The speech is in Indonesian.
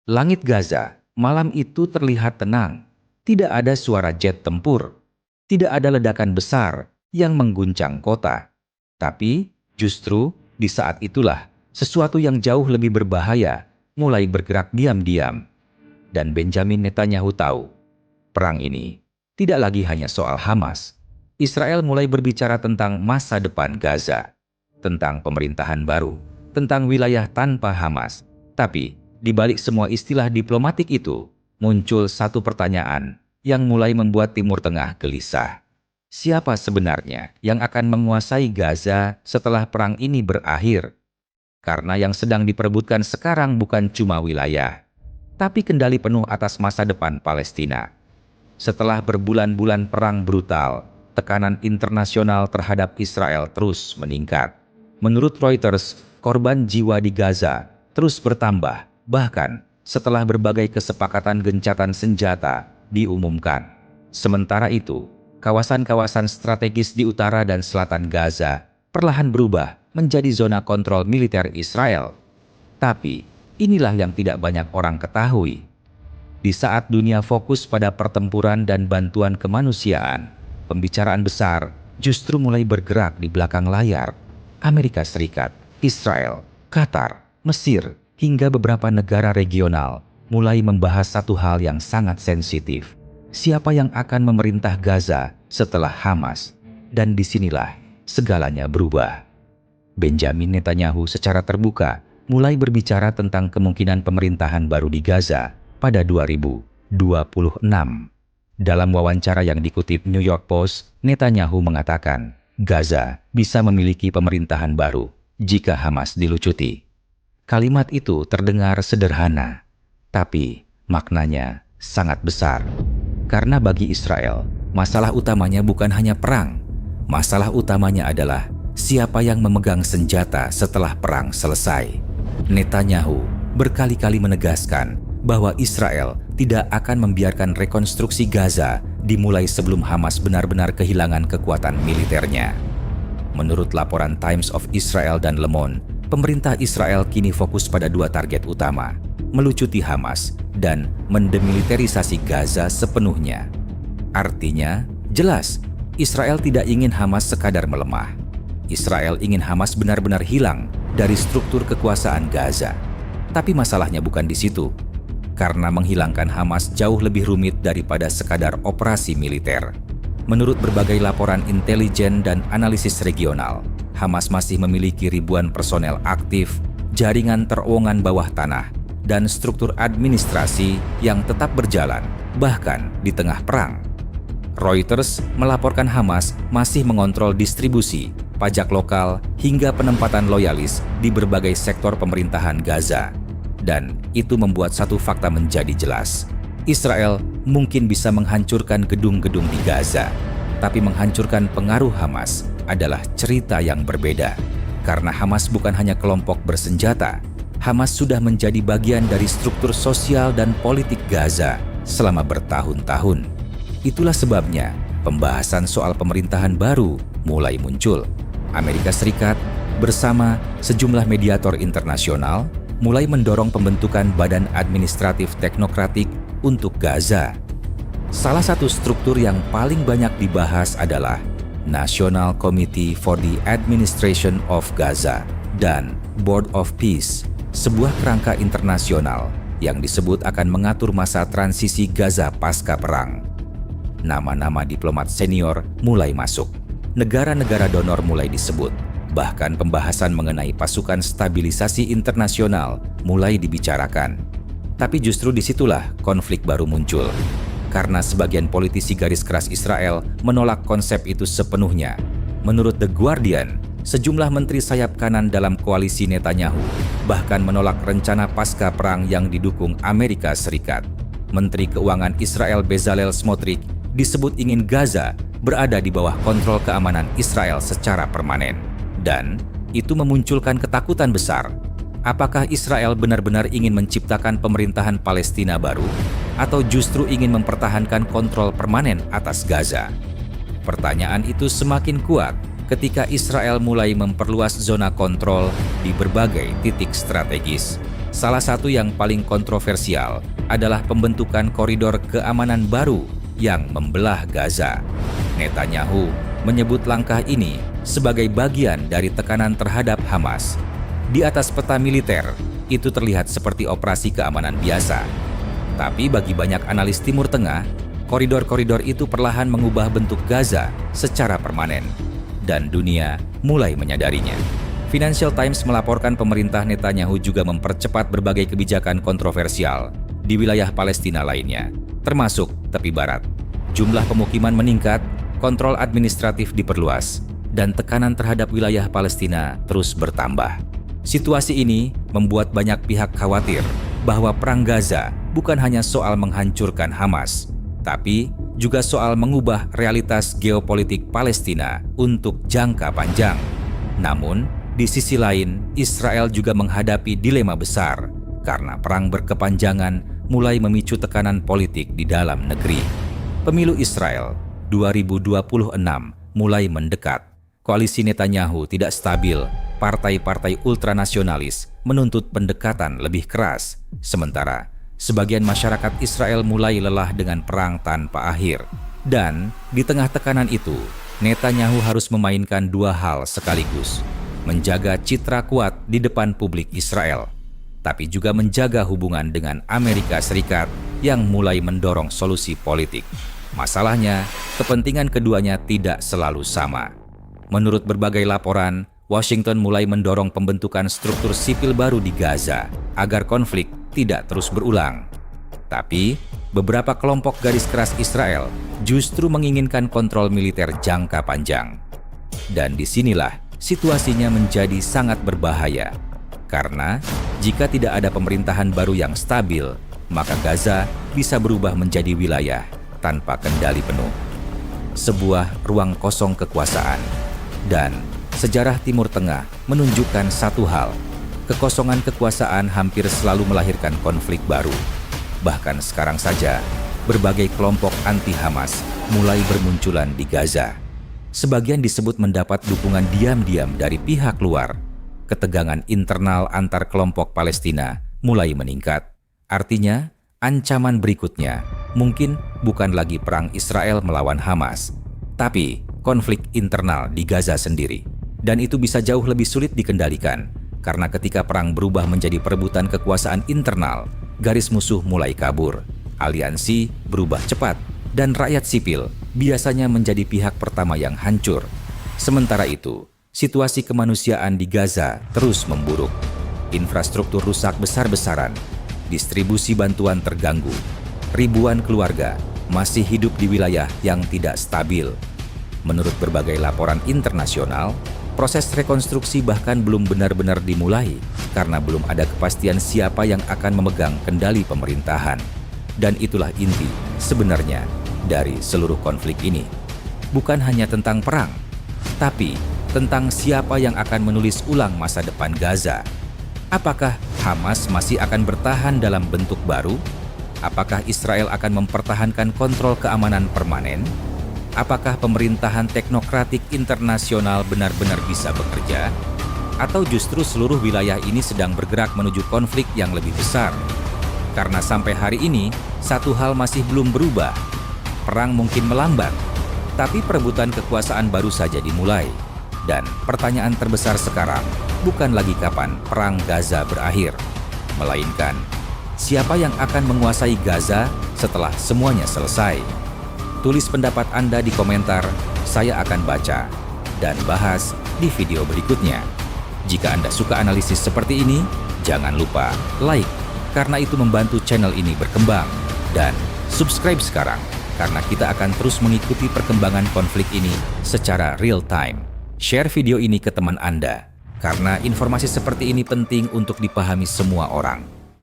Langit Gaza malam itu terlihat tenang. Tidak ada suara jet tempur. Tidak ada ledakan besar yang mengguncang kota. Tapi justru di saat itulah sesuatu yang jauh lebih berbahaya mulai bergerak diam-diam. Dan Benjamin Netanyahu tahu, perang ini tidak lagi hanya soal Hamas. Israel mulai berbicara tentang masa depan Gaza, tentang pemerintahan baru, tentang wilayah tanpa Hamas. Tapi di balik semua istilah diplomatik itu, muncul satu pertanyaan yang mulai membuat Timur Tengah gelisah. Siapa sebenarnya yang akan menguasai Gaza setelah perang ini berakhir? Karena yang sedang diperebutkan sekarang bukan cuma wilayah, tapi kendali penuh atas masa depan Palestina. Setelah berbulan-bulan perang brutal, tekanan internasional terhadap Israel terus meningkat. Menurut Reuters, korban jiwa di Gaza terus bertambah, bahkan setelah berbagai kesepakatan gencatan senjata diumumkan. Sementara itu, kawasan-kawasan strategis di utara dan selatan Gaza perlahan berubah menjadi zona kontrol militer Israel. Tapi, inilah yang tidak banyak orang ketahui. Di saat dunia fokus pada pertempuran dan bantuan kemanusiaan, pembicaraan besar justru mulai bergerak di belakang layar. Amerika Serikat, Israel, Qatar, Mesir, hingga beberapa negara regional mulai membahas satu hal yang sangat sensitif. Siapa yang akan memerintah Gaza setelah Hamas? Dan disinilah segalanya berubah. Benjamin Netanyahu secara terbuka mulai berbicara tentang kemungkinan pemerintahan baru di Gaza pada 2026. Dalam wawancara yang dikutip New York Post, Netanyahu mengatakan, Gaza bisa memiliki pemerintahan baru jika Hamas dilucuti. Kalimat itu terdengar sederhana, tapi maknanya sangat besar. Karena bagi Israel, masalah utamanya bukan hanya perang. Masalah utamanya adalah siapa yang memegang senjata setelah perang selesai. Netanyahu berkali-kali menegaskan bahwa Israel tidak akan membiarkan rekonstruksi Gaza dimulai sebelum Hamas benar-benar kehilangan kekuatan militernya. Menurut laporan Times of Israel dan Le Monde, pemerintah Israel kini fokus pada dua target utama, melucuti Hamas dan mendemiliterisasi Gaza sepenuhnya. Artinya, jelas, Israel tidak ingin Hamas sekadar melemah. Israel ingin Hamas benar-benar hilang dari struktur kekuasaan Gaza. Tapi masalahnya bukan di situ. Karena menghilangkan Hamas jauh lebih rumit daripada sekadar operasi militer. Menurut berbagai laporan intelijen dan analisis regional, Hamas masih memiliki ribuan personel aktif, jaringan terowongan bawah tanah, dan struktur administrasi yang tetap berjalan, bahkan di tengah perang. Reuters melaporkan Hamas masih mengontrol distribusi, pajak lokal, hingga penempatan loyalis di berbagai sektor pemerintahan Gaza. Dan itu membuat satu fakta menjadi jelas. Israel mungkin bisa menghancurkan gedung-gedung di Gaza, tapi menghancurkan pengaruh Hamas adalah cerita yang berbeda. Karena Hamas bukan hanya kelompok bersenjata, Hamas sudah menjadi bagian dari struktur sosial dan politik Gaza selama bertahun-tahun. Itulah sebabnya pembahasan soal pemerintahan baru mulai muncul. Amerika Serikat bersama sejumlah mediator internasional mulai mendorong pembentukan badan administratif teknokratik untuk Gaza. Salah satu struktur yang paling banyak dibahas adalah National Committee for the Administration of Gaza dan Board of Peace, sebuah kerangka internasional yang disebut akan mengatur masa transisi Gaza pasca perang. Nama-nama diplomat senior mulai masuk. Negara-negara donor mulai disebut. Bahkan pembahasan mengenai pasukan stabilisasi internasional mulai dibicarakan. Tapi justru disitulah konflik baru muncul. Karena sebagian politisi garis keras Israel menolak konsep itu sepenuhnya. Menurut The Guardian, sejumlah menteri sayap kanan dalam koalisi Netanyahu bahkan menolak rencana pasca perang yang didukung Amerika Serikat. Menteri Keuangan Israel Bezalel Smotrich disebut ingin Gaza berada di bawah kontrol keamanan Israel secara permanen. Dan itu memunculkan ketakutan besar. Apakah Israel benar-benar ingin menciptakan pemerintahan Palestina baru atau justru ingin mempertahankan kontrol permanen atas Gaza? Pertanyaan itu semakin kuat ketika Israel mulai memperluas zona kontrol di berbagai titik strategis. Salah satu yang paling kontroversial adalah pembentukan koridor keamanan baru yang membelah Gaza. Netanyahu menyebut langkah ini sebagai bagian dari tekanan terhadap Hamas. Di atas peta militer, itu terlihat seperti operasi keamanan biasa. Tapi bagi banyak analis Timur Tengah, koridor-koridor itu perlahan mengubah bentuk Gaza secara permanen. Dan dunia mulai menyadarinya. Financial Times melaporkan pemerintah Netanyahu juga mempercepat berbagai kebijakan kontroversial di wilayah Palestina lainnya, termasuk tepi barat. Jumlah pemukiman meningkat, kontrol administratif diperluas, dan tekanan terhadap wilayah Palestina terus bertambah. Situasi ini membuat banyak pihak khawatir bahwa perang Gaza bukan hanya soal menghancurkan Hamas, tapi juga soal mengubah realitas geopolitik Palestina untuk jangka panjang. Namun, di sisi lain, Israel juga menghadapi dilema besar karena perang berkepanjangan mulai memicu tekanan politik di dalam negeri. Pemilu Israel 2026 mulai mendekat. Koalisi Netanyahu tidak stabil. Partai-partai ultranasionalis menuntut pendekatan lebih keras. Sementara, sebagian masyarakat Israel mulai lelah dengan perang tanpa akhir. Dan di tengah tekanan itu, Netanyahu harus memainkan dua hal sekaligus. Menjaga citra kuat di depan publik Israel, tapi juga menjaga hubungan dengan Amerika Serikat yang mulai mendorong solusi politik. Masalahnya, kepentingan keduanya tidak selalu sama. Menurut berbagai laporan, Washington mulai mendorong pembentukan struktur sipil baru di Gaza agar konflik tidak terus berulang. Tapi, beberapa kelompok garis keras Israel justru menginginkan kontrol militer jangka panjang. Dan disinilah situasinya menjadi sangat berbahaya. Karena, jika tidak ada pemerintahan baru yang stabil, maka Gaza bisa berubah menjadi wilayah tanpa kendali penuh. Sebuah ruang kosong kekuasaan. Dan sejarah Timur Tengah menunjukkan satu hal, kekosongan kekuasaan hampir selalu melahirkan konflik baru. Bahkan sekarang saja, berbagai kelompok anti-Hamas mulai bermunculan di Gaza. Sebagian disebut mendapat dukungan diam-diam dari pihak luar. Ketegangan internal antar kelompok Palestina mulai meningkat. Artinya, ancaman berikutnya mungkin bukan lagi perang Israel melawan Hamas, tapi konflik internal di Gaza sendiri. Dan itu bisa jauh lebih sulit dikendalikan, karena ketika perang berubah menjadi perebutan kekuasaan internal, garis musuh mulai kabur, aliansi berubah cepat, dan rakyat sipil biasanya menjadi pihak pertama yang hancur. Sementara itu, situasi kemanusiaan di Gaza terus memburuk. Infrastruktur rusak besar-besaran, distribusi bantuan terganggu, ribuan keluarga masih hidup di wilayah yang tidak stabil. Menurut berbagai laporan internasional, proses rekonstruksi bahkan belum benar-benar dimulai karena belum ada kepastian siapa yang akan memegang kendali pemerintahan. Dan itulah inti sebenarnya dari seluruh konflik ini. Bukan hanya tentang perang, tapi tentang siapa yang akan menulis ulang masa depan Gaza. Apakah Hamas masih akan bertahan dalam bentuk baru? Apakah Israel akan mempertahankan kontrol keamanan permanen? Apakah pemerintahan teknokratik internasional benar-benar bisa bekerja? Atau justru seluruh wilayah ini sedang bergerak menuju konflik yang lebih besar? Karena sampai hari ini, satu hal masih belum berubah. Perang mungkin melambat, tapi perebutan kekuasaan baru saja dimulai. Dan pertanyaan terbesar sekarang bukan lagi kapan perang Gaza berakhir, melainkan siapa yang akan menguasai Gaza setelah semuanya selesai. Tulis pendapat Anda di komentar, saya akan baca dan bahas di video berikutnya. Jika Anda suka analisis seperti ini, jangan lupa like, karena itu membantu channel ini berkembang. Dan subscribe sekarang, karena kita akan terus mengikuti perkembangan konflik ini secara real time. Share video ini ke teman Anda, karena informasi seperti ini penting untuk dipahami semua orang.